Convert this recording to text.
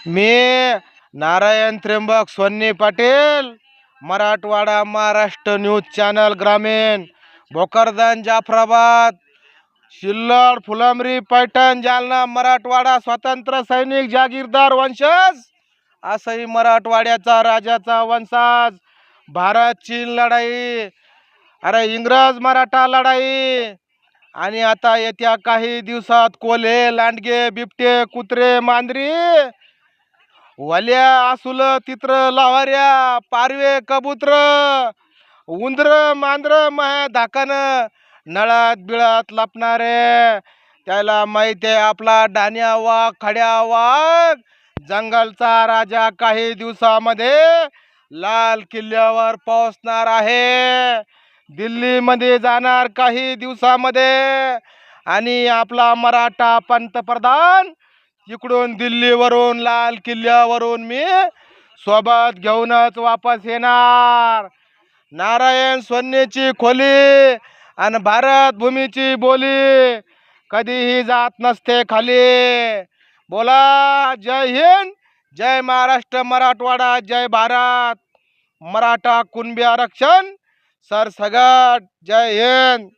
मी Narayan Trimbak सोन्नी Patil, Marathwada Maharashtra news channel ग्रामीण, भोकरदन, जाफराबाद, सिल्लोड, फुलंब्री, पैठण, जालना, मराठवाडा स्वातंत्र्य सैनिक जागीरदार वंशज, असंही मराठवाड्याचा राजाचा वंशज. भारत चीन लढाई, अरे इंग्रज मराठा लढाई, आणि आता येत्या काही दिवसात कोल्हे, लांडगे, बिबटे, कुत्रे, मांजरी, वल्या, आसुल, तित्र, लावाऱ्या, पारवे, कबूतर, उंदर, मांजर, माया धाकन नळात बिळात लपणारे, त्याला माहिती आहे आपला डान्या वाघ, खड्या वाघ, जंगलचा राजा काही दिवसामध्ये लाल किल्ल्यावर पोहोचणार आहे, दिल्लीमध्ये जाणार काही दिवसामध्ये, आणि आपला मराठा पंतप्रधान इकडून दिल्लीवरून लाल किल्ल्यावरून मी सोबत घेऊनच वापस येणार. नारायण सोन्नीची खोली आणि भारत भूमीची बोली कधीही जात नसते खाली. बोला जय हिंद, जय महाराष्ट्र, मराठवाडा, जय भारत. मराठा कुणबी आरक्षण सरसगट. जय हिंद.